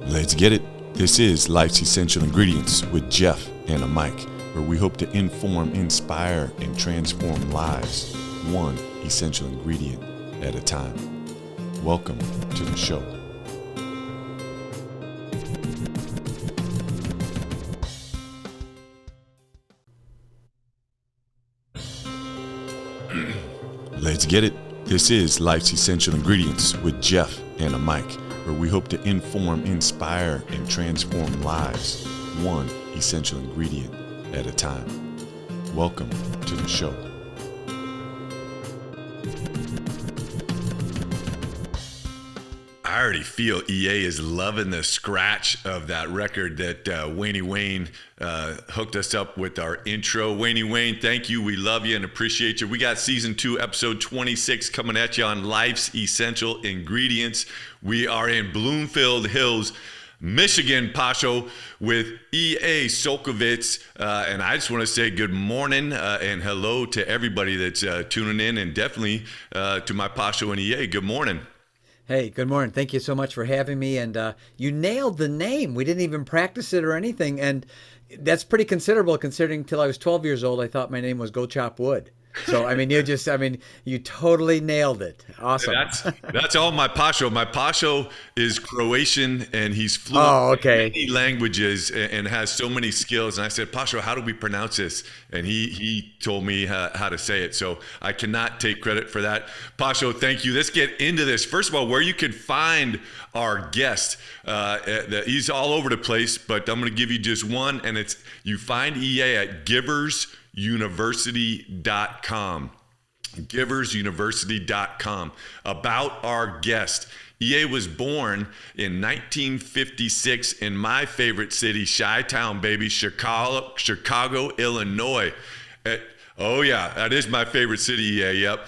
Let's get it. This is Life's Essential Ingredients with Jeff and a Mike, where we hope to inform, inspire, and transform lives, one essential ingredient at a time. Welcome to the show. Let's get it. This is Life's Essential Ingredients with Jeff and a Mike, where we hope to inform, inspire, and transform lives, one essential ingredient at a time. Welcome to the show. I already feel EA is loving the scratch of that record that Wayne hooked us up with our intro. Wayne, thank you. We love you and appreciate you. We got season 2, episode 26 coming at you on Life's Essential Ingredients. We are in Bloomfield Hills, Michigan, Pasho, with EA Csolkovits. And I just want to say good morning and hello to everybody that's tuning in, and definitely to my Pasho and EA. Good morning. Hey, good morning. Thank you so much for having me. And you nailed the name. We didn't even practice it or anything. And that's pretty considerable considering till I was 12 years old, I thought my name was Go Chop Wood. So, you totally nailed it. Awesome. That's all my Pasho. My Pasho is Croatian, and he's fluent in many languages and has so many skills. And I said, Pasho, how do we pronounce this? And he told me how to say it. So I cannot take credit for that. Pasho, thank you. Let's get into this. First of all, where you can find our guest. He's all over the place, but I'm going to give you just one, and it's you find EA at giversuniversity.com. giversuniversity.com. About our guest. EA was born in 1956 in my favorite city, Chi-Town, baby, Chicago, Illinois. That is my favorite city, EA, yep.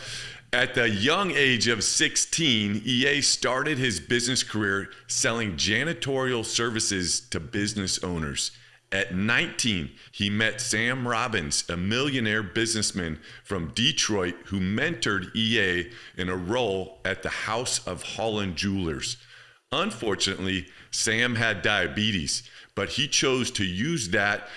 At the young age of 16, EA started his business career selling janitorial services to business owners. At 19, he met Sam Robbins, a millionaire businessman from Detroit who mentored EA in a role at the House of Holland Jewelers. Unfortunately, Sam had diabetes, but he chose to use that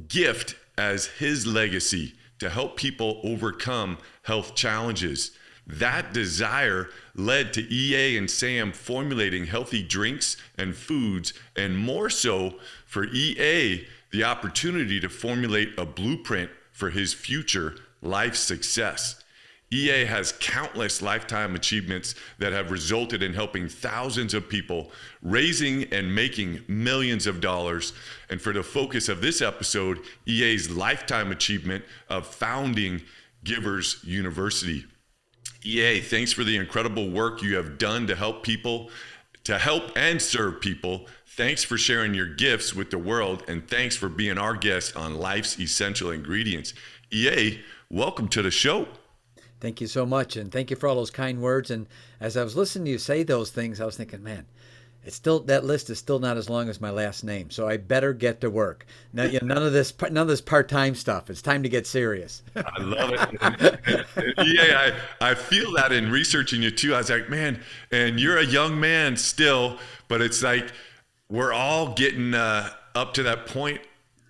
gift as his legacy to help people overcome health challenges. That desire led to EA and Sam formulating healthy drinks and foods, and more so for EA, the opportunity to formulate a blueprint for his future life success. EA has countless lifetime achievements that have resulted in helping thousands of people, raising and making millions of dollars. And for the focus of this episode, EA's lifetime achievement of founding Givers University. EA, thanks for the incredible work you have done to help and serve people. Thanks for sharing your gifts with the world, and thanks for being our guest on Life's Essential Ingredients. EA, welcome to the show. Thank you so much, and thank you for all those kind words. And as I was listening to you say those things, I was thinking, man, that list is still not as long as my last name, so I better get to work. Now, none of this part-time stuff. It's time to get serious. I love it. Yeah, I feel that in researching you too. I was like, man, and you're a young man still, but it's like we're all getting up to that point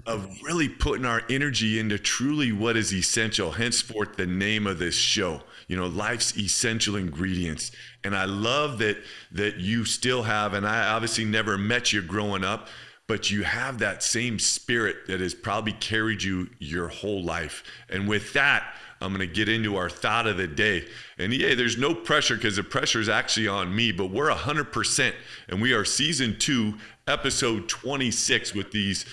of really putting our energy into truly what is essential. Henceforth, the name of this show, Life's Essential Ingredients. And I love that you still have, and I obviously never met you growing up, but you have that same spirit that has probably carried you your whole life. And with that, I'm going to get into our thought of the day. And yeah, there's no pressure because the pressure is actually on me, but we're 100%. And we are season 2, episode 26 with these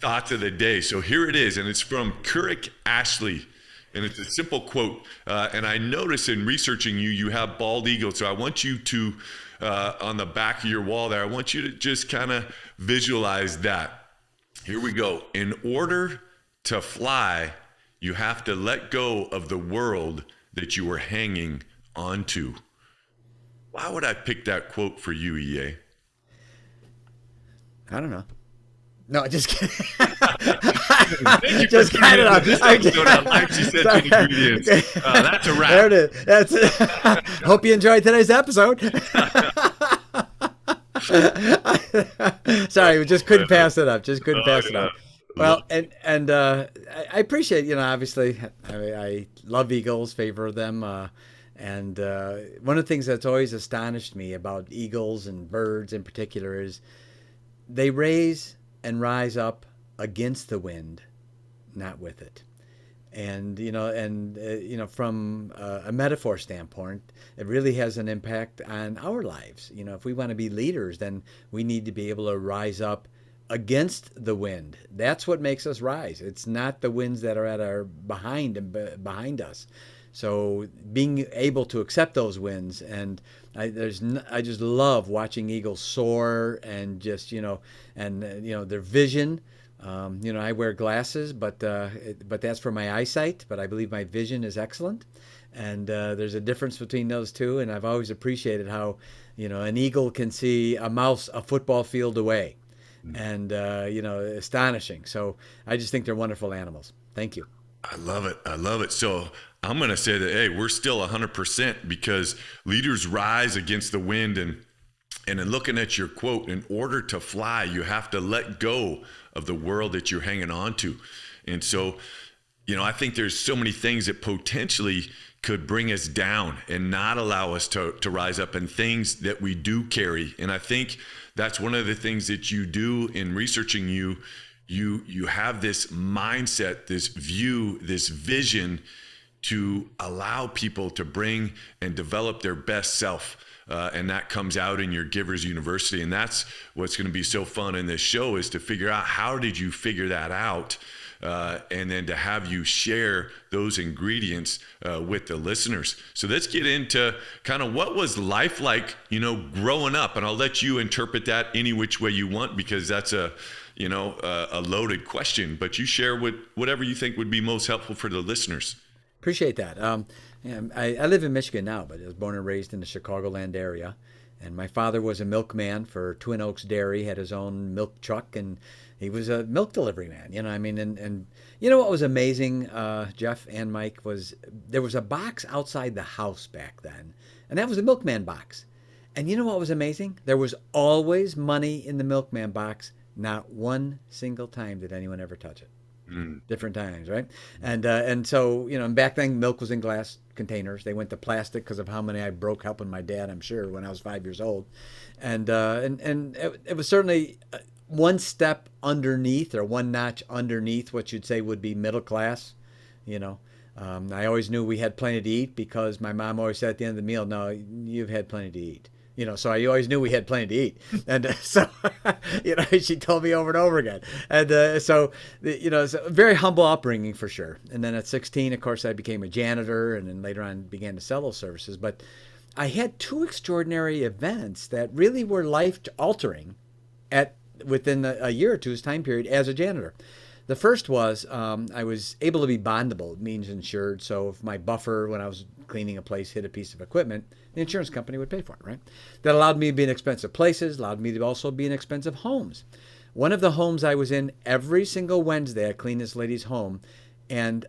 thoughts of the day. So here it is, and it's from Couric Ashley. And it's a simple quote. And I noticed in researching you have bald eagles. So I want you to, on the back of your wall there, I want you to just kind of visualize that. Here we go. In order to fly, you have to let go of the world that you were hanging onto. Why would I pick that quote for you, EA? I don't know. No, just kidding. Just kind of. That's a wrap. There it is. That's it. Hope you enjoyed today's episode. Sorry, we just couldn't pass it up. Just couldn't Oh, pass it yeah. up. Well, and I appreciate, obviously, I love eagles, favor them, and one of the things that's always astonished me about eagles and birds in particular is they raise and rise up against the wind, not with it. And from a metaphor standpoint, it really has an impact on our lives. If we want to be leaders, then we need to be able to rise up against the wind. That's what makes us rise. It's not the winds that are at our behind us. So being able to accept those winds, and I just love watching eagles soar, and just their vision. I wear glasses, but that's for my eyesight. But I believe my vision is excellent, and there's a difference between those two. And I've always appreciated how an eagle can see a mouse a football field away, and astonishing. So I just think they're wonderful animals. Thank you. I love it. I love it. So I'm going to say that, hey, we're still 100% because leaders rise against the wind. And in looking at your quote, in order to fly, you have to let go of the world that you're hanging on to. And so, I think there's so many things that potentially could bring us down and not allow us to rise up, and things that we do carry. And I think that's one of the things that you do in researching you. You have this mindset, this view, this vision to allow people to bring and develop their best self. And that comes out in your Givers University. And that's what's going to be so fun in this show, is to figure out, how did you figure that out? And then to have you share those ingredients with the listeners. So let's get into kind of what was life like, growing up. And I'll let you interpret that any which way you want, because that's a loaded question. But you share whatever you think would be most helpful for the listeners. Appreciate that. I live in Michigan now, but I was born and raised in the Chicagoland area. And my father was a milkman for Twin Oaks Dairy, had his own milk truck, and he was a milk delivery man. And what was amazing, Jeff and Mike, was there was a box outside the house back then, and that was the milkman box. And you know what was amazing? There was always money in the milkman box. Not one single time did anyone ever touch it. Different times, right? And so, back then milk was in glass containers. They went to plastic because of how many I broke helping my dad, I'm sure, when I was 5 years old. And it was certainly one step underneath, or one notch underneath what you'd say would be middle class. I always knew we had plenty to eat, because my mom always said at the end of the meal, "No, you've had plenty to eat." So I always knew we had plenty to eat. And so, she told me over and over again. And it's a very humble upbringing for sure. And then at 16, of course, I became a janitor, and then later on began to sell those services. But I had two extraordinary events that really were life-altering within a year or two's time period as a janitor. The first was I was able to be bondable. It means insured. So if my buffer, when I was cleaning a place, hit a piece of equipment, the insurance company would pay for it, right? That allowed me to be in expensive places, allowed me to also be in expensive homes. One of the homes I was in, every single Wednesday, I cleaned this lady's home. And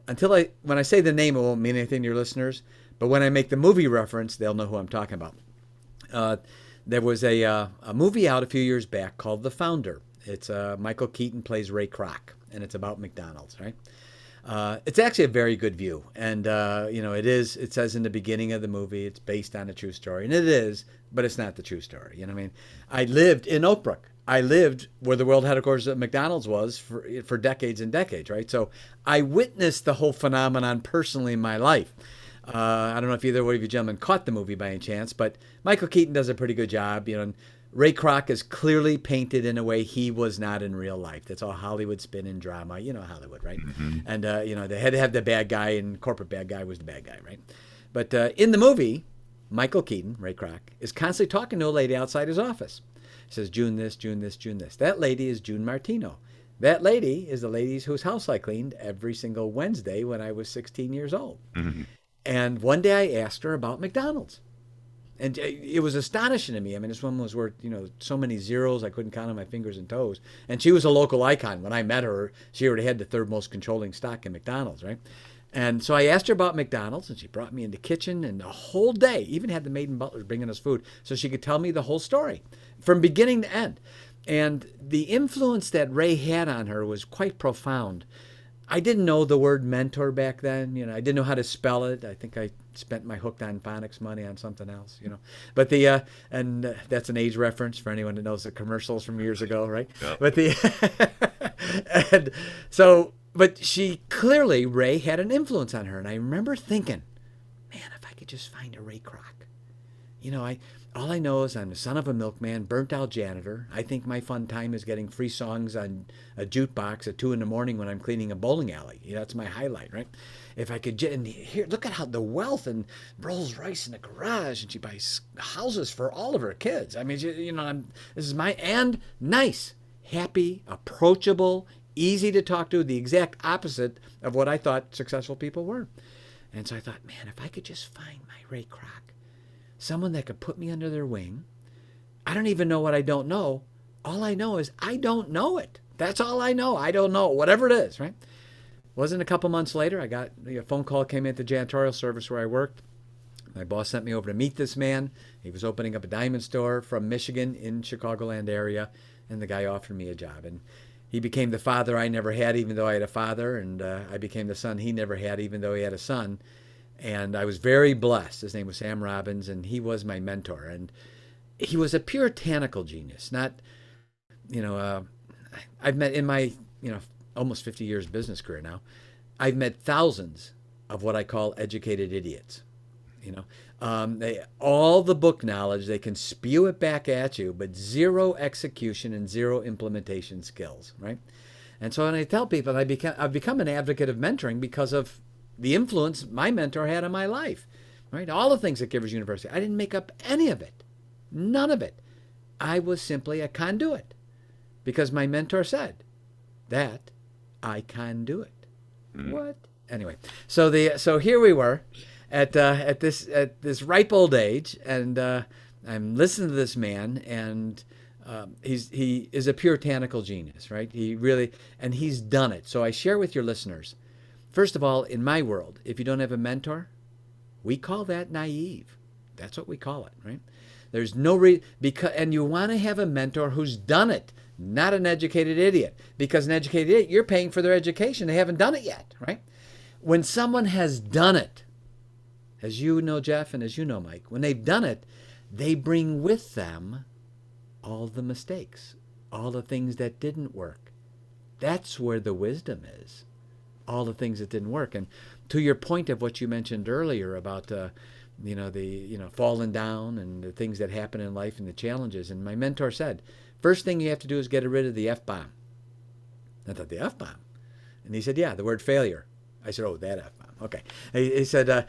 when I say the name, it won't mean anything to your listeners, but when I make the movie reference, they'll know who I'm talking about. There was a movie out a few years back called The Founder. It's Michael Keaton plays Ray Kroc, and it's about McDonald's, right? It's actually a very good view. And, it says in the beginning of the movie, it's based on a true story. And it is, but it's not the true story. I lived in Oak Brook. I lived where the world headquarters of McDonald's was for decades and decades, right? So I witnessed the whole phenomenon personally in my life. I don't know if either one of you gentlemen caught the movie by any chance, but Michael Keaton does a pretty good job. And Ray Kroc is clearly painted in a way he was not in real life. That's all Hollywood spin and drama. Hollywood, right? Mm-hmm. And, they had to have the bad guy, and corporate bad guy was the bad guy, right? But in the movie, Michael Keaton, Ray Kroc, is constantly talking to a lady outside his office. He says, June this, June this, June this. That lady is June Martino. That lady is the lady whose house I cleaned every single Wednesday when I was 16 years old. Mm-hmm. And one day I asked her about McDonald's. And it was astonishing to me. I mean, this woman was worth, so many zeros, I couldn't count on my fingers and toes. And she was a local icon. When I met her, she already had the third most controlling stock in McDonald's, right? And so I asked her about McDonald's, and she brought me in the kitchen, and the whole day, even had the maid and butlers bringing us food, so she could tell me the whole story. from beginning to end. And the influence that Ray had on her was quite profound. I didn't know the word mentor back then. I didn't know how to spell it. I think I spent my hooked on phonics money on something else. But that's an age reference for anyone that knows the commercials from years ago, right? Yep. But and so, but she clearly, Ray had an influence on her. And I remember thinking, man, if I could just find a Ray Kroc. All I know is I'm the son of a milkman, burnt out janitor. I think my fun time is getting free songs on a jukebox at 2 a.m. when I'm cleaning a bowling alley. That's my highlight, right? If I could, and here, look at how the wealth and Rolls Royce in the garage, and she buys houses for all of her kids. I mean, this is and nice, happy, approachable, easy to talk to, the exact opposite of what I thought successful people were. And so I thought, man, if I could just find my Ray Kroc, someone that could put me under their wing. I don't even know what I don't know. All I know is I don't know it. That's all I know. I don't know, whatever it is, right? Wasn't a couple months later, I got a phone call came in at the janitorial service where I worked. My boss sent me over to meet this man. He was opening up a diamond store from Michigan in Chicagoland area, and the guy offered me a job. And he became the father I never had, even though I had a father, and I became the son he never had, even though he had a son. And I was very blessed. His name was Sam Robbins, and he was my mentor. And he was a puritanical genius. Not, I've met in my, almost 50 years business career now, I've met thousands of what I call educated idiots. All the book knowledge, they can spew it back at you, but zero execution and zero implementation skills, right? And so when I tell people, I've become an advocate of mentoring because of the influence my mentor had on my life, right? All the things at Givers University. I didn't make up any of it. None of it. I was simply a conduit because my mentor said that I can do it. What? Anyway, so here we were at this ripe old age, and I'm listening to this man, and he is a puritanical genius, right? And he's done it. So I share with your listeners. First of all, in my world, if you don't have a mentor, we call that naive. That's what we call it, right? There's no and you want to have a mentor who's done it, not an educated idiot. Because an educated idiot, you're paying for their education. They haven't done it yet, right? When someone has done it, as you know, Jeff, and as you know, Mike, when they've done it, they bring with them all the mistakes, all the things that didn't work. That's where the wisdom is. All the things that didn't work. And to your point of what you mentioned earlier about falling down and the things that happen in life and the challenges. And my mentor said, first thing you have to do is get rid of the F-bomb. I thought, the F-bomb? And he said, yeah, the word failure. I said, oh, that F-bomb. Okay. He said,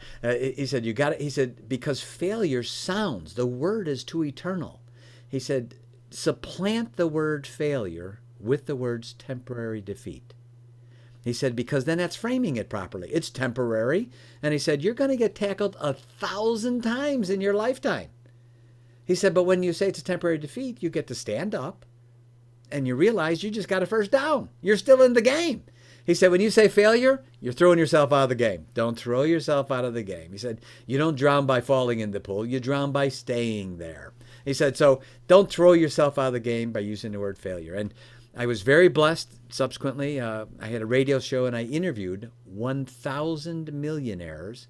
you got it. He said, because failure sounds, the word is too eternal. He said, supplant the word failure with the words temporary defeat. He said, because then that's framing it properly. It's temporary. And he said, you're going to get tackled 1,000 times in your lifetime. He said, but when you say it's a temporary defeat, you get to stand up and you realize you just got a first down. You're still in the game. He said, when you say failure, you're throwing yourself out of the game. Don't throw yourself out of the game. He said, you don't drown by falling in the pool. You drown by staying there. He said, so don't throw yourself out of the game by using the word failure. And I was very blessed. Subsequently, I had a radio show and I interviewed 1,000 millionaires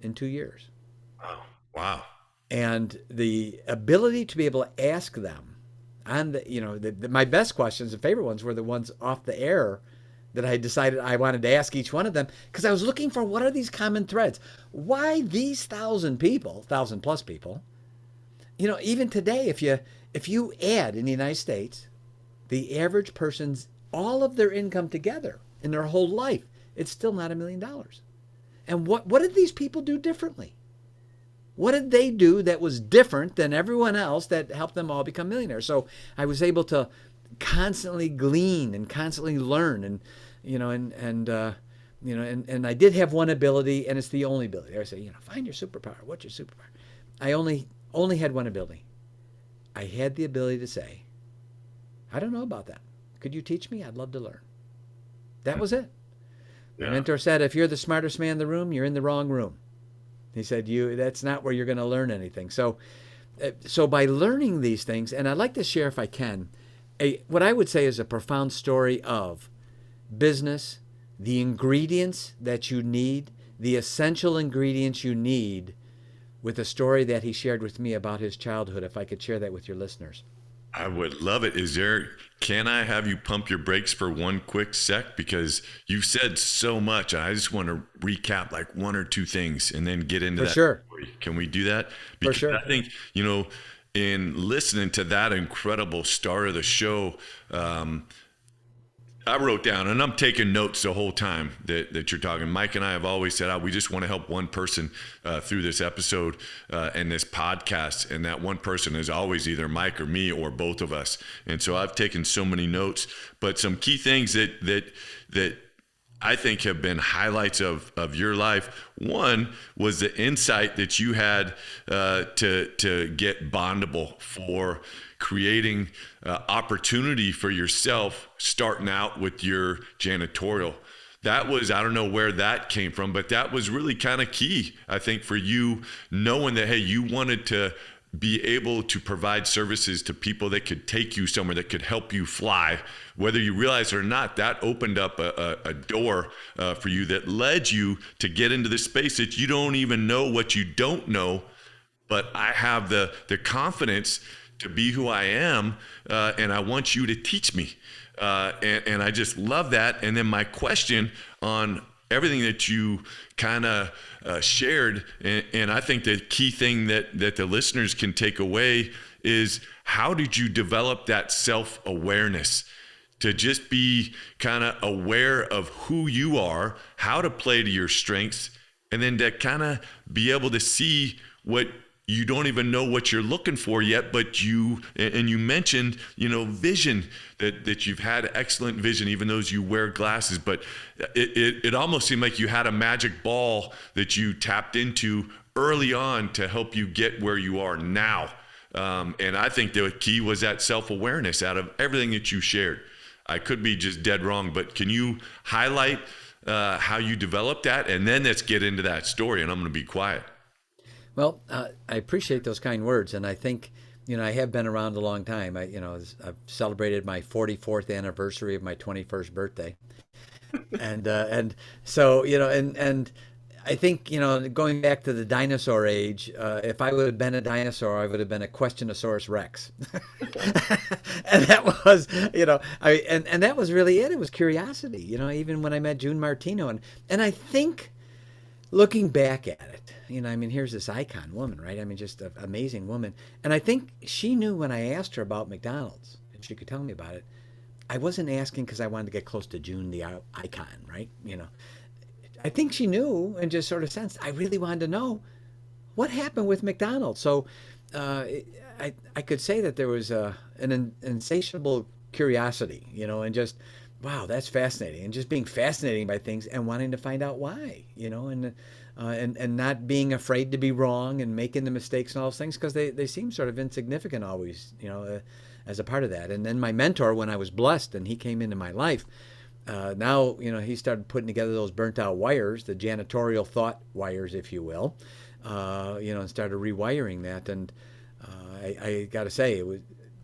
in 2 years. Wow. And the ability to be able to ask them, and my best questions and favorite ones were the ones off the air that I decided I wanted to ask each one of them, because I was looking for what are these common threads? Why these 1,000 people, 1,000 plus people? Even today, if you add in the United States, the average person's all of their income together in their whole life, it's still not $1 million. And what did these people do differently? What did they do that was different than everyone else that helped them all become millionaires? So I was able to constantly glean and constantly learn, and I did have one ability, and it's the only ability. I say, find your superpower. What's your superpower? I only had one ability. I had the ability to say, I don't know about that. Could you teach me? I'd love to learn. That was it. Yeah. My mentor said, if you're the smartest man in the room, you're in the wrong room. He said, that's not where you're going to learn anything. So So by learning these things, and I'd like to share, if I can, what I would say is a profound story of business, the ingredients that you need, the essential ingredients you need, with a story that he shared with me about his childhood, if I could share that with your listeners. I would love it. Can I have you pump your brakes for one quick sec? Because you've said so much. I just want to recap like one or two things and then get into For that sure. story. Can we do that? For Because sure. I think, in listening to that incredible start of the show, I wrote down, and I'm taking notes the whole time that you're talking. Mike and I have always said, we just want to help one person through this episode and this podcast. And that one person is always either Mike or me or both of us. And so I've taken so many notes, but some key things that I think have been highlights of your life. One was the insight that you had to get bondable for creating opportunity for yourself, starting out with your janitorial. That was, I don't know where that came from, but that was really kind of key, I think, for you knowing that, hey, you wanted to be able to provide services to people that could take you somewhere, that could help you fly. Whether you realize it or not, that opened up a door for you that led you to get into the space that you don't even know what you don't know, but I have the confidence to be who I am, and I want you to teach me. And I just love that. And then my question on everything that you kind of shared, and I think the key thing that the listeners can take away is, how did you develop that self-awareness to just be kind of aware of who you are, how to play to your strengths, and then to kind of be able to see what you don't even know what you're looking for yet, but you mentioned, vision, that you've had excellent vision, even though you wear glasses, but it almost seemed like you had a magic ball that you tapped into early on to help you get where you are now. And I think the key was that self-awareness out of everything that you shared. I could be just dead wrong, but can you highlight how you developed that? And then let's get into that story, and I'm going to be quiet. Well, I appreciate those kind words, and I think, I have been around a long time. I've celebrated my 44th anniversary of my 21st birthday, and so and I think going back to the dinosaur age, if I would have been a dinosaur, I would have been a Questionosaurus Rex, and that was and that was really it. It was curiosity, even when I met June Martino, and I think, looking back at it, here's this icon woman, right? Just an amazing woman. And I think she knew when I asked her about McDonald's, and she could tell me about it, I wasn't asking because I wanted to get close to June, the icon, right? I think she knew and just sort of sensed I really wanted to know what happened with McDonald's. So I could say that there was an insatiable curiosity, and just, wow, that's fascinating, and just being fascinated by things and wanting to find out why, and not being afraid to be wrong and making the mistakes and all those things, because they seem sort of insignificant always, as a part of that. And then my mentor, when I was blessed and he came into my life, now, he started putting together those burnt out wires, the janitorial thought wires, if you will, and started rewiring that. And I got to say,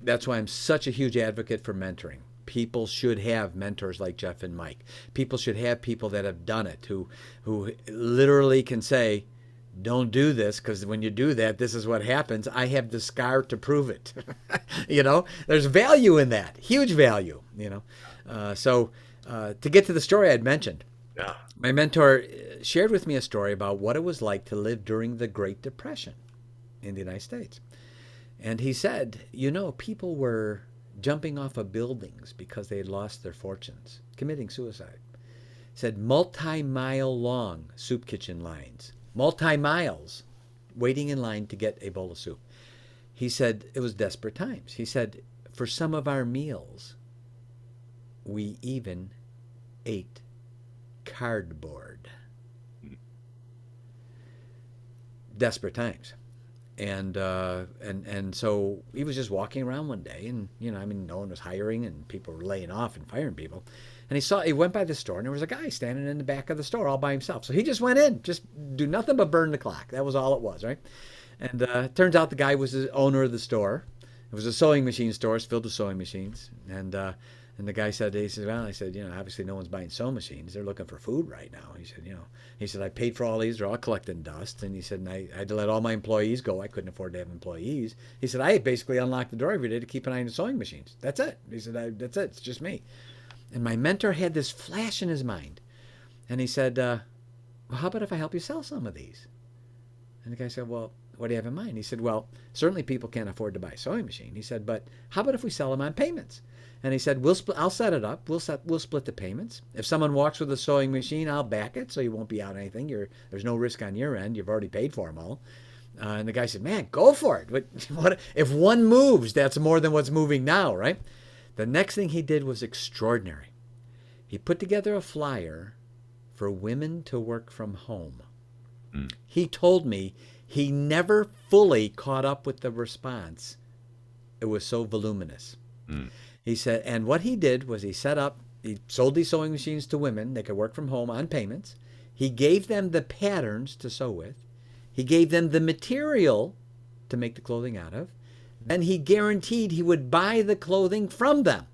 that's why I'm such a huge advocate for mentoring. People should have mentors like Jeff and Mike. People should have people that have done it, who literally can say, don't do this, because when you do that, this is what happens. I have the scar to prove it. There's value in that, huge value. So to get to the story I'd mentioned, yeah, my mentor shared with me a story about what it was like to live during the Great Depression in the United States. And he said, people were jumping off of buildings because they had lost their fortunes, committing suicide. He said multi-mile long soup kitchen lines, multi-miles waiting in line to get a bowl of soup. He said it was desperate times. He said, for some of our meals, we even ate cardboard. Desperate times. And so he was just walking around one day, and no one was hiring, and people were laying off and firing people. And he went by the store, and there was a guy standing in the back of the store all by himself. So he just went in, just do nothing but burn the clock. That was all it was, right? And it turns out the guy was the owner of the store. It was a sewing machine store. It's filled with sewing machines. And the guy said, he said, well, I said, obviously no one's buying sewing machines. They're looking for food right now. He said, I paid for all these. They're all collecting dust. And he said, and I had to let all my employees go. I couldn't afford to have employees. He said, I basically unlocked the door every day to keep an eye on the sewing machines. That's it. He said, that's it. It's just me. And my mentor had this flash in his mind. And he said, well, how about if I help you sell some of these? And the guy said, well, what do you have in mind? He said, well, certainly people can't afford to buy a sewing machine. He said, but how about if we sell them on payments? And he said, I'll set it up. We'll split the payments. If someone walks with a sewing machine, I'll back it, so you won't be out anything. There's no risk on your end. You've already paid for them all. And the guy said, man, go for it. But if one moves, that's more than what's moving now, right? The next thing he did was extraordinary. He put together a flyer for women to work from home. He told me he never fully caught up with the response. It was so voluminous. He said, and what he did was he sold these sewing machines to women. They could work from home on payments. He gave them the patterns to sew with. He gave them the material to make the clothing out of. And he guaranteed he would buy the clothing from them,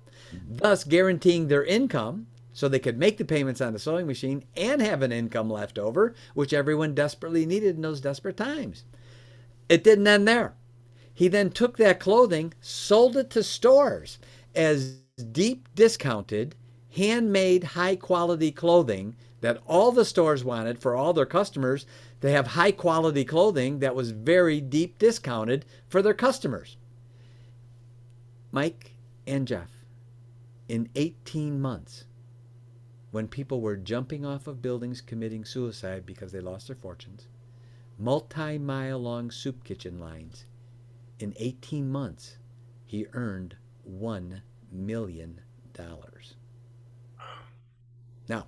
thus guaranteeing their income so they could make the payments on the sewing machine and have an income left over, which everyone desperately needed in those desperate times. It didn't end there. He then took that clothing, sold it to stores as deep discounted, handmade, high-quality clothing that all the stores wanted for all their customers. They have high-quality clothing that was very deep discounted for their customers. Mike and Jeff, in 18 months, when people were jumping off of buildings committing suicide because they lost their fortunes, multi-mile-long soup kitchen lines, in 18 months, he earned $1 million. Now,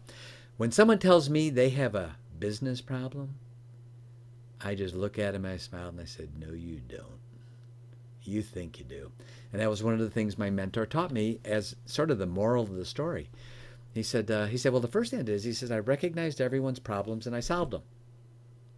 when someone tells me they have a business problem, I just look at him and I smile and I said, no, you don't. You think you do. And that was one of the things my mentor taught me as sort of the moral of the story. He said, well, the first thing it is, he says, I recognized everyone's problems and I solved them.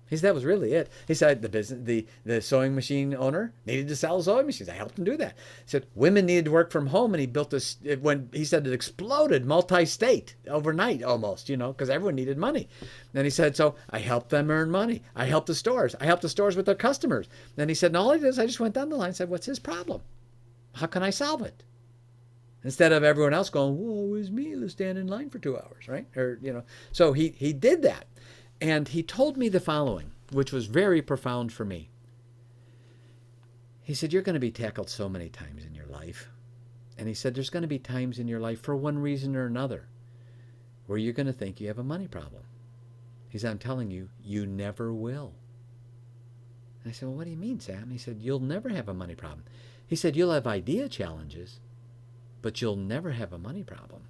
He said, that was really it. He said, the sewing machine owner needed to sell sewing machines. I helped him do that. He said, women needed to work from home, and he built this, he said it exploded multi-state overnight almost, because everyone needed money. And he said, so I helped them earn money. I helped the stores. I helped the stores with their customers. Then he said, and all I did is I just went down the line and said, what's his problem? How can I solve it? Instead of everyone else going, whoa, it was me. Let's stand in line for 2 hours, right? So he did that. And he told me the following, which was very profound for me. He said, you're going to be tackled so many times in your life. And he said, there's going to be times in your life for one reason or another where you're going to think you have a money problem. He said, I'm telling you, you never will. And I said, well, what do you mean, Sam? He said, you'll never have a money problem. He said, you'll have idea challenges, but you'll never have a money problem.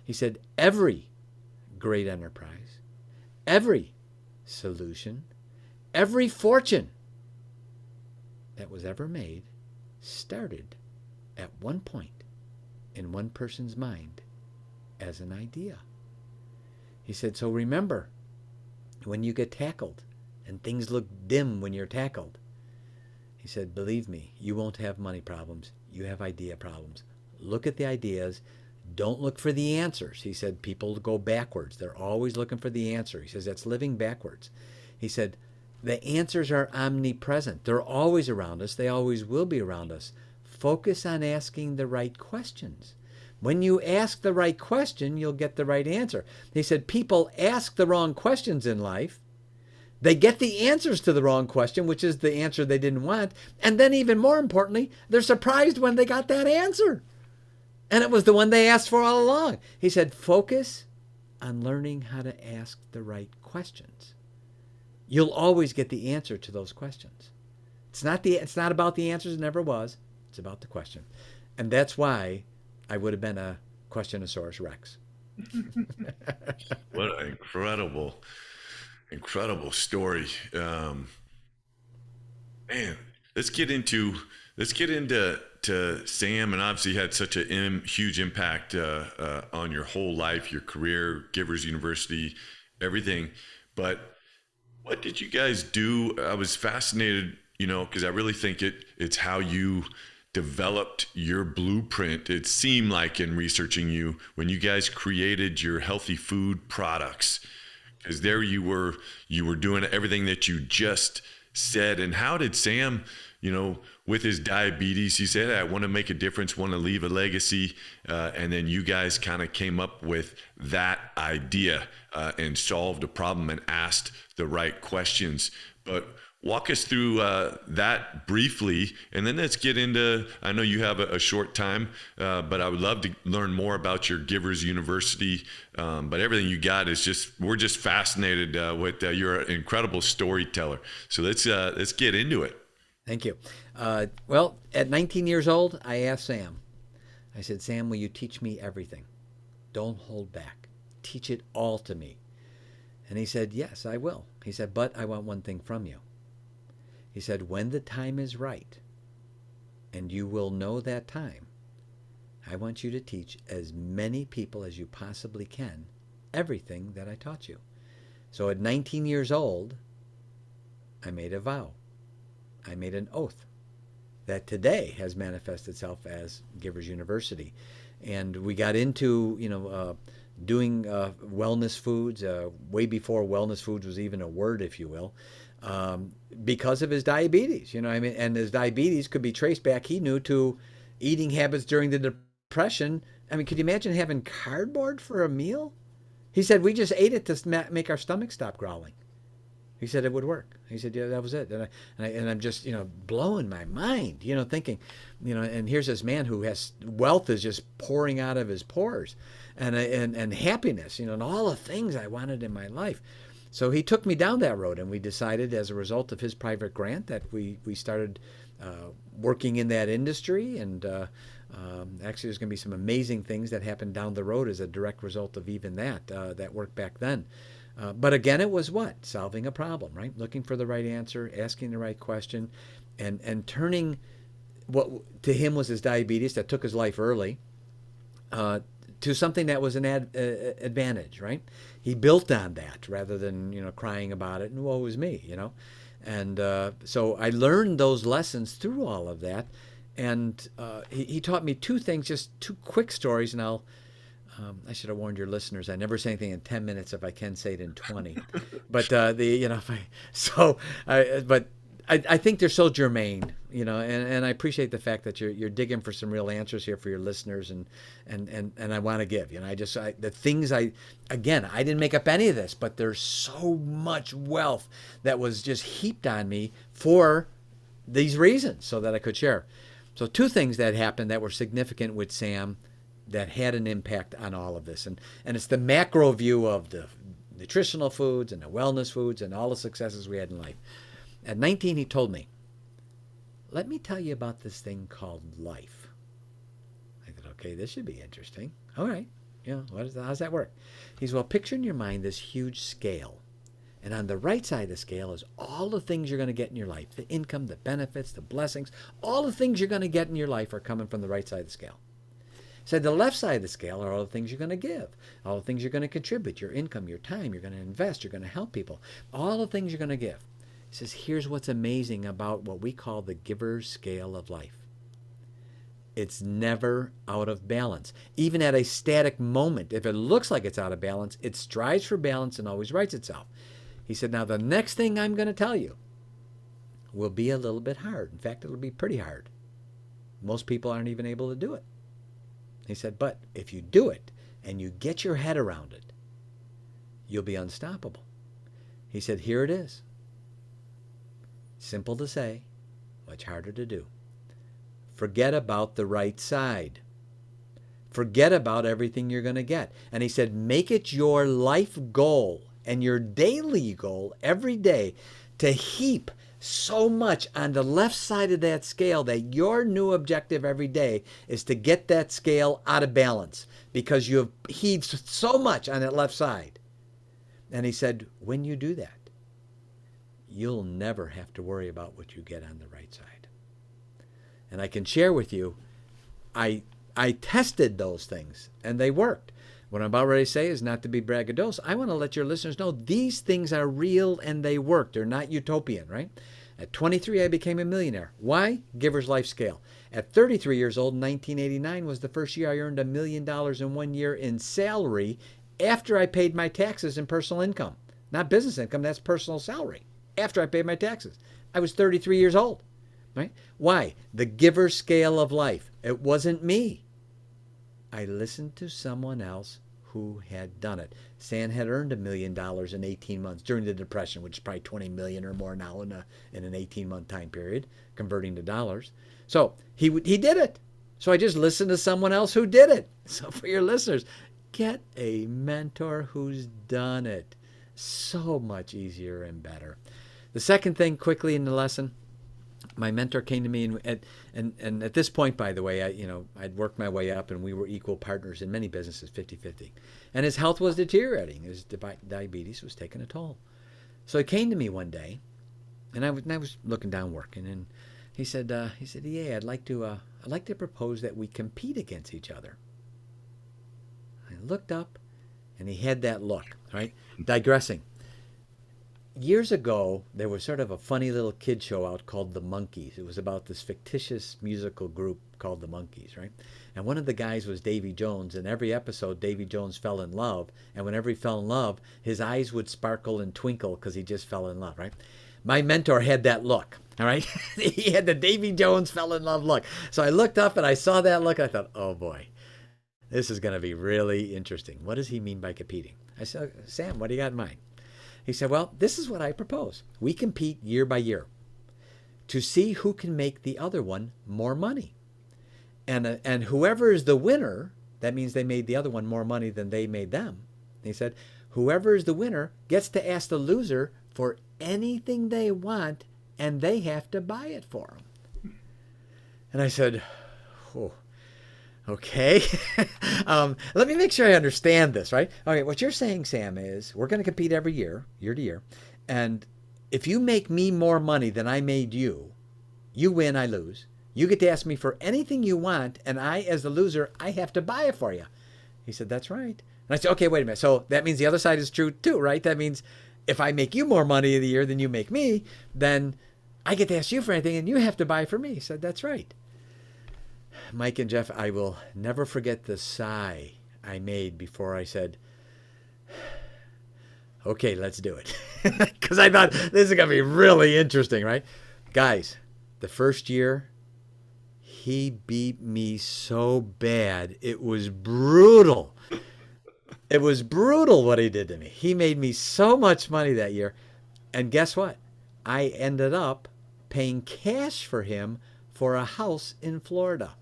He said, every great enterprise, every solution, every fortune that was ever made started at one point in one person's mind as an idea. He said, so remember, when you get tackled and things look dim when you're tackled, he said, believe me, you won't have money problems. You have idea problems. Look at the ideas. Don't look for the answers. He said people go backwards. They're always looking for the answer. He says that's living backwards. He said the answers are omnipresent. They're always around us. They always will be around us. Focus on asking the right questions. When you ask the right question, you'll get the right answer. He said people ask the wrong questions in life. They get the answers to the wrong question, which is the answer they didn't want. And then even more importantly, they're surprised when they got that answer. And it was the one they asked for all along. He said, focus on learning how to ask the right questions. You'll always get the answer to those questions. It's not about the answers, it never was. It's about the question. And that's why I would have been a Questionosaurus Rex. What an incredible story. Man, let's get into Sam, and obviously had such a huge impact on your whole life, your career, Givers University, everything. But what did you guys do? I was fascinated because I really think it's how you developed your blueprint. It seemed like in researching you when you guys created your healthy food products, because there you were doing everything that you just said. And how did Sam, with his diabetes, he said, I want to make a difference, want to leave a legacy. And then you guys kind of came up with that idea and solved a problem and asked the right questions. But walk us through that briefly, and then let's get into, I know you have a short time, but I would love to learn more about your Givers University. But everything you got is we're just fascinated with you're an incredible storyteller. So let's get into it. Thank you. Well, at 19 years old, I asked Sam, I said, Sam, will you teach me everything? Don't hold back. Teach it all to me. And he said, yes, I will. He said, but I want one thing from you. He said, when the time is right, and you will know that time, I want you to teach as many people as you possibly can everything that I taught you. So at 19 years old, I made a vow. I made an oath that today has manifested itself as Givers University. And we got into, doing wellness foods way before wellness foods was even a word, if you will. Because of his diabetes, and his diabetes could be traced back, he knew, to eating habits during the Depression. Could you imagine having cardboard for a meal? He said, we just ate it to make our stomach stop growling. He said it would work. He said, yeah, that was it. And I'm just, blowing my mind, thinking, and here's this man who has wealth is just pouring out of his pores and happiness, and all the things I wanted in my life. So he took me down that road, and we decided, as a result of his private grant, that we started working in that industry. And actually, there's going to be some amazing things that happen down the road as a direct result of even that work back then. But again, it was what? Solving a problem, right? Looking for the right answer, asking the right question, and turning what to him was his diabetes that took his life early to something that was an advantage, right? He built on that rather than, crying about it and woe is me, And so I learned those lessons through all of that. And he taught me two things, just two quick stories. And I should have warned your listeners. I never say anything in 10 minutes if I can say it in 20. But I think they're so germane, and I appreciate the fact that you're digging for some real answers here for your listeners, and I want to give, the things I didn't make up any of this, but there's so much wealth that was just heaped on me for these reasons so that I could share. So two things that happened that were significant with Sam that had an impact on all of this, and it's the macro view of the nutritional foods and the wellness foods and all the successes we had in life. At 19, he told me, let me tell you about this thing called life. I thought, okay, this should be interesting. All right. How's that work? He said, well, picture in your mind this huge scale. And on the right side of the scale is all the things you're going to get in your life. The income, the benefits, the blessings, all the things you're going to get in your life are coming from the right side of the scale. He said the left side of the scale are all the things you're going to give, all the things you're going to contribute, your income, your time, you're going to invest, you're going to help people, all the things you're going to give. He says, here's what's amazing about what we call the giver's scale of life. It's never out of balance. Even at a static moment, if it looks like it's out of balance, it strives for balance and always rights itself. He said, now the next thing I'm going to tell you will be a little bit hard. In fact, it'll be pretty hard. Most people aren't even able to do it. He said, but if you do it and you get your head around it, you'll be unstoppable. He said, here it is. Simple to say, much harder to do. Forget about the right side. Forget about everything you're going to get. And he said, make it your life goal and your daily goal every day to heap so much on the left side of that scale that your new objective every day is to get that scale out of balance because you have heaped so much on that left side. And he said, when you do that, you'll never have to worry about what you get on the right side. And I can share with you, I tested those things and they worked. What I'm about ready to say is not to be braggadocious. I want to let your listeners know these things are real and they work. They're not utopian, right? At 23, I became a millionaire. Why? Giver's life scale. At 33 years old, 1989 was the first year I earned $1 million in 1 year in salary after I paid my taxes and personal income. Not business income, that's personal salary. After I paid my taxes. I was 33 years old. Right? Why? The giver scale of life. It wasn't me. I listened to someone else who had done it. Sam had earned $1 million in 18 months during the Depression, which is probably 20 million or more now in an 18-month time period, converting to dollars. So he did it. So I just listened to someone else who did it. So for your listeners, get a mentor who's done it. So much easier and better. The second thing quickly in the lesson, my mentor came to me, and at this point, by the way, I'd worked my way up, and we were equal partners in many businesses, 50-50. And his health was deteriorating. His diabetes was taking a toll. So he came to me one day, and I was looking down working, and he said, yeah, I'd like to propose that we compete against each other. I looked up, and he had that look, right? Digressing. Years ago, there was sort of a funny little kid show out called The Monkees. It was about this fictitious musical group called The Monkees, right? And one of the guys was Davy Jones. And every episode, Davy Jones fell in love. And whenever he fell in love, his eyes would sparkle and twinkle because he just fell in love, right? My mentor had that look, all right? He had the Davy Jones fell in love look. So I looked up and I saw that look. I thought, oh boy, this is going to be really interesting. What does he mean by competing? I said, Sam, what do you got in mind? He said, well, this is what I propose. We compete year by year to see who can make the other one more money. And whoever is the winner, that means they made the other one more money than they made them. He said, whoever is the winner gets to ask the loser for anything they want, and they have to buy it for them. And I said, oh, okay. Let me make sure I understand this, right? Okay, what you're saying, Sam, is we're going to compete every year, year to year. And if you make me more money than I made you, you win, I lose. You get to ask me for anything you want, and I, as the loser, I have to buy it for you. He said, that's right. And I said, okay, wait a minute. So that means the other side is true too, right? That means if I make you more money of the year than you make me, then I get to ask you for anything, and you have to buy for me. He said, that's right. Mike and Jeff, I will never forget the sigh I made before I said, okay, let's do it. Because I thought this is going to be really interesting, right? Guys, the first year, he beat me so bad. It was brutal. It was brutal what he did to me. He made me so much money that year. And guess what? I ended up paying cash for him for a house in Florida.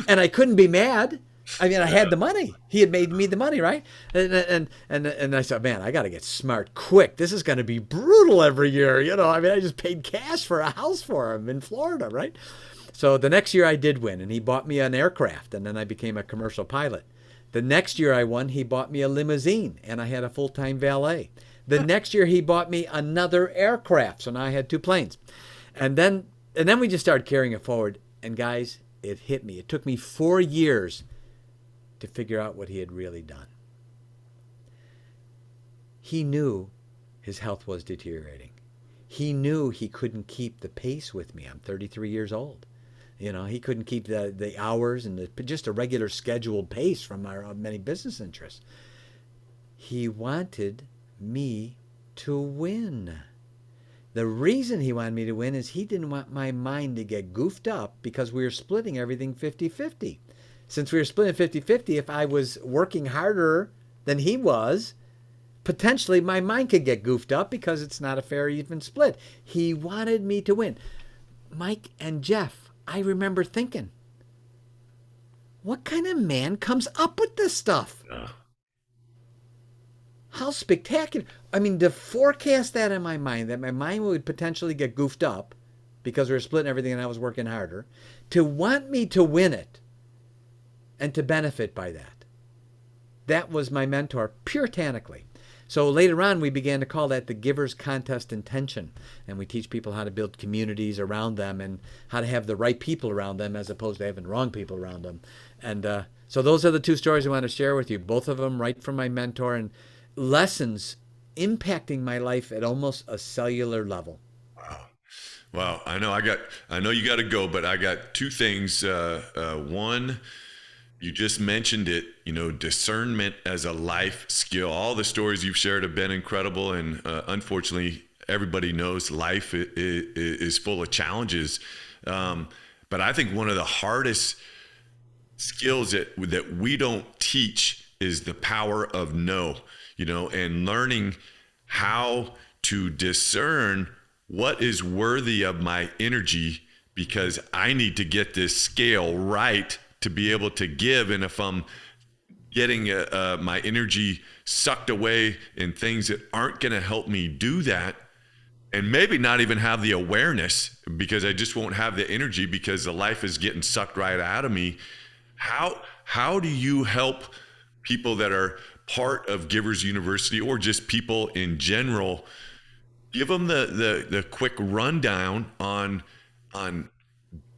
And I couldn't be mad. I mean, I had the money. He had made me the money, right? And I said, man, I got to get smart quick. This is going to be brutal every year. I mean, I just paid cash for a house for him in Florida, right? So the next year I did win, and he bought me an aircraft, and then I became a commercial pilot. The next year I won, he bought me a limousine, and I had a full-time valet. The next year he bought me another aircraft, so now I had 2 planes. And then we just started carrying it forward. And guys, it hit me. It took me 4 years to figure out what he had really done. He knew his health was deteriorating. He knew he couldn't keep the pace with me. I'm 33 years old. He couldn't keep the hours and just a regular scheduled pace from our many business interests. He wanted me to win. The reason he wanted me to win is he didn't want my mind to get goofed up because we were splitting everything 50-50. Since we were splitting 50-50, if I was working harder than he was, potentially my mind could get goofed up because it's not a fair even split. He wanted me to win. Mike and Jeff, I remember thinking, what kind of man comes up with this stuff? How spectacular. I mean, to forecast that in my mind, that my mind would potentially get goofed up because we were splitting everything and I was working harder, to want me to win it and to benefit by that. That was my mentor, puritanically. So later on, we began to call that the Giver's Contest Intention. And we teach people how to build communities around them and how to have the right people around them as opposed to having wrong people around them. And so those are the 2 stories I want to share with you, both of them right from my mentor, and lessons impacting my life at almost a cellular level. Wow. Well, I know you got to go, but I got two things. One, you just mentioned it, discernment as a life skill. All the stories you've shared have been incredible. And unfortunately, everybody knows life is full of challenges. But I think one of the hardest skills that we don't teach is the power of no, and learning how to discern what is worthy of my energy, because I need to get this scale right to be able to give. And if I'm getting my energy sucked away in things that aren't going to help me do that, and maybe not even have the awareness, because I just won't have the energy because the life is getting sucked right out of me. How do you help people that are part of Givers University, or just people in general? Give them the quick rundown on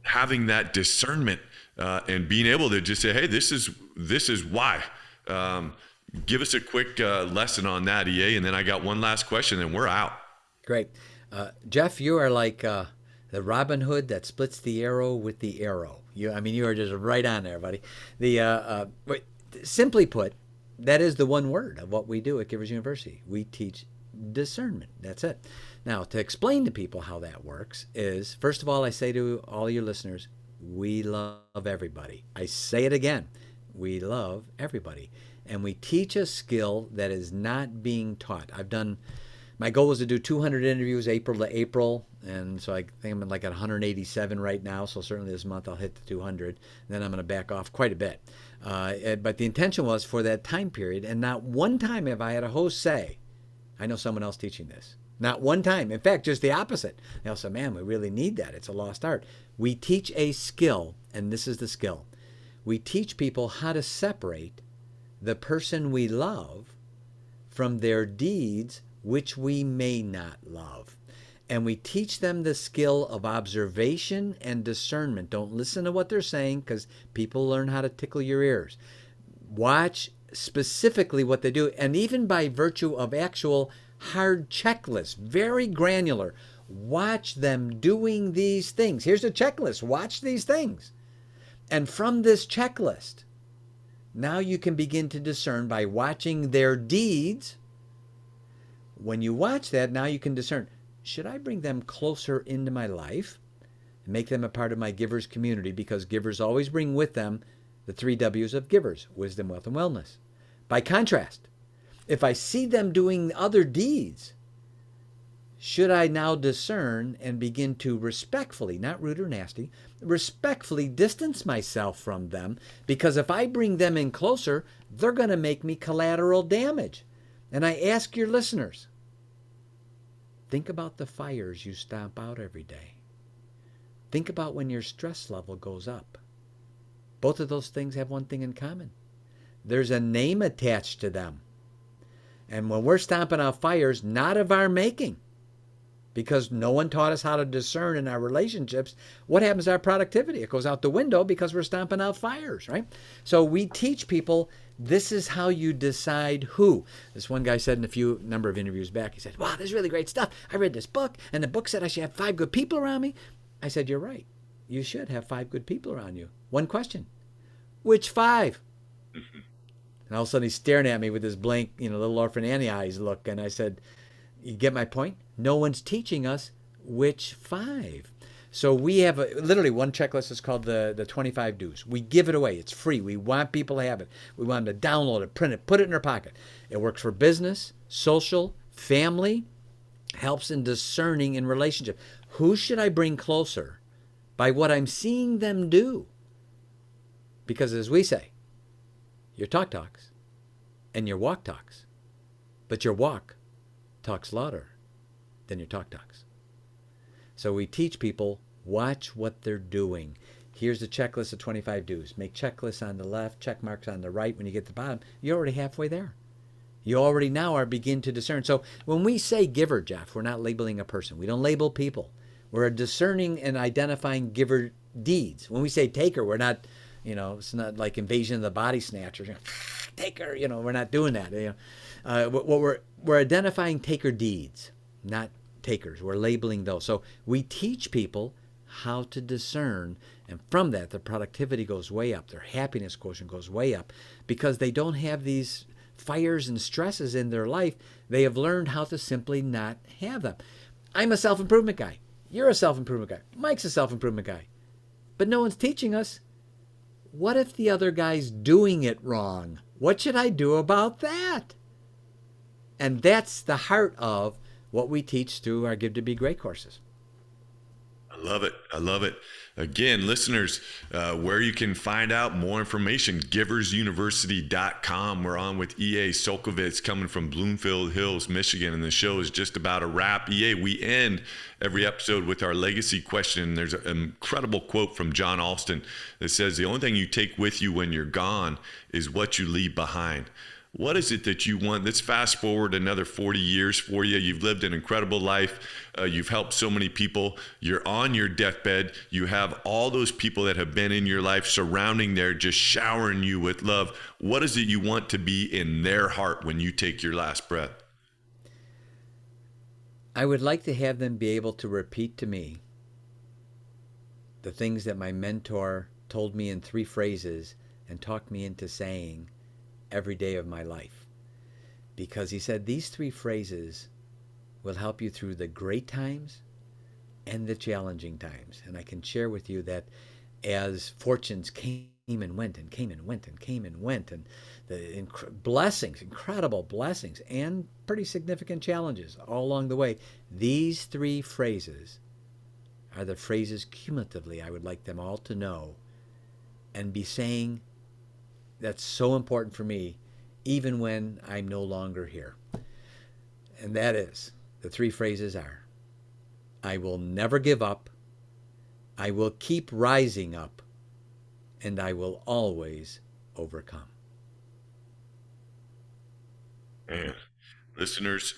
having that discernment and being able to just say, hey, this is why. Give us a quick lesson on that, EA, and then I got one last question and we're out. Great. Jeff, you are like the Robin Hood that splits the arrow with the arrow. You are just right on there, buddy. Simply put, that is the one word of what we do at Givers University. We teach discernment. That's it. Now, to explain to people how that works is, first of all, I say to all your listeners, we love everybody. I say it again. We love everybody. And we teach a skill that is not being taught. My goal was to do 200 interviews April to April, and so I think I'm like at 187 right now, so certainly this month I'll hit the 200, and then I'm going to back off quite a bit. But the intention was for that time period, and not one time have I had a host say, I know someone else teaching this. Not one time. In fact, just the opposite. They all said, man, we really need that. It's a lost art. We teach a skill, and this is the skill. We teach people how to separate the person we love from their deeds which we may not love. And we teach them the skill of observation and discernment. Don't listen to what they're saying, because people learn how to tickle your ears. Watch specifically what they do, and even by virtue of actual hard checklists, very granular. Watch them doing these things. Here's a checklist. Watch these things. And from this checklist, now you can begin to discern by watching their deeds. When you watch that, now you can discern, should I bring them closer into my life and make them a part of my givers community? Because givers always bring with them the 3 W's of givers: wisdom, wealth, and wellness. By contrast, if I see them doing other deeds, should I now discern and begin to respectfully, not rude or nasty, respectfully distance myself from them? Because if I bring them in closer, they're going to make me collateral damage. And I ask your listeners, think about the fires you stomp out every day. Think about when your stress level goes up. Both of those things have one thing in common. There's a name attached to them. And when we're stomping out fires, not of our making, because no one taught us how to discern in our relationships, what happens to our productivity? It goes out the window because we're stomping out fires, right? So we teach people, this is how you decide who. This one guy said in a number of interviews back, he said, wow, this is really great stuff. I read this book, and the book said I should have 5 good people around me. I said, you're right. You should have 5 good people around you. One question: which 5? And all of a sudden he's staring at me with this blank, little Orphan Annie eyes look. And I said, you get my point? No one's teaching us which 5. So we have literally one checklist is called the 25 do's. We give it away. It's free. We want people to have it. We want them to download it, print it, put it in their pocket. It works for business, social, family, helps in discerning in relationship. Who should I bring closer by what I'm seeing them do? Because as we say, your talk talks and your walk talks, but your walk talks louder than your talk talks. So we teach people, watch what they're doing. Here's the checklist of 25 do's. Make checklists on the left, check marks on the right. When you get to the bottom, you're already halfway there. You already now are begin to discern. So when we say giver, Jeff, we're not labeling a person. We don't label people. We're discerning and identifying giver deeds. When we say taker, we're not, it's not like Invasion of the Body Snatchers. Taker, we're not doing that. We're identifying taker deeds, not takers. We're labeling those. So we teach people how to discern, and from that, their productivity goes way up, their happiness quotient goes way up, because they don't have these fires and stresses in their life. They have learned how to simply not have them. I'm a self-improvement guy. You're a self-improvement guy. Mike's a self-improvement guy. But no one's teaching us, what if the other guy's doing it wrong? What should I do about that? And that's the heart of what we teach through our Give to Be Great courses. I love it. I love it. Again, listeners, where you can find out more information, giversuniversity.com. We're on with EA Csolkovits coming from Bloomfield Hills, Michigan, and the show is just about a wrap. EA, we end every episode with our legacy question. There's an incredible quote from John Alston that says, the only thing you take with you when you're gone is what you leave behind. What is it that you want? Let's fast forward another 40 years for you. You've lived an incredible life. You've helped so many people. You're on your deathbed. You have all those people that have been in your life surrounding there, just showering you with love. What is it you want to be in their heart when you take your last breath? I would like to have them be able to repeat to me the things that my mentor told me in 3 phrases and talked me into saying every day of my life. Because he said these 3 phrases will help you through the great times and the challenging times. And I can share with you that as fortunes came and went and came and went and came and went, and the blessings, incredible blessings, and pretty significant challenges all along the way, these 3 phrases are the phrases cumulatively I would like them all to know and be saying. That's so important for me, even when I'm no longer here. And that is, the 3 phrases are, I will never give up, I will keep rising up, and I will always overcome. Man, listeners,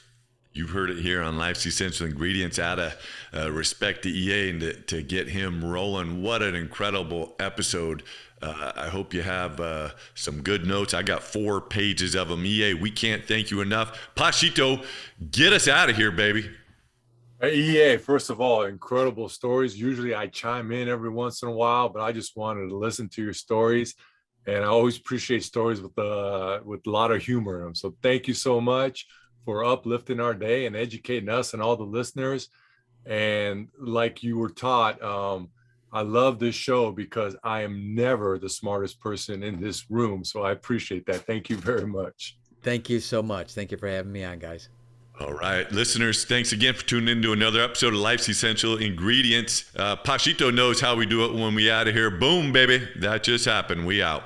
you've heard it here on Life's Essential Ingredients. Out of respect to EA and to get him rolling. What an incredible episode. I hope you have some good notes. I got 4 pages of them. EA, we can't thank you enough. Pashito, get us out of here, baby. Hey, EA, first of all, incredible stories. Usually I chime in every once in a while, but I just wanted to listen to your stories. And I always appreciate stories with a lot of humor in them. So thank you so much for uplifting our day and educating us and all the listeners. And like you were taught, I love this show because I am never the smartest person in this room. So I appreciate that. Thank you very much. Thank you so much. Thank you for having me on, guys. All right, listeners, thanks again for tuning in to another episode of Life's Essential Ingredients. Pashito knows how we do it when we out of here. Boom, baby. That just happened. We out.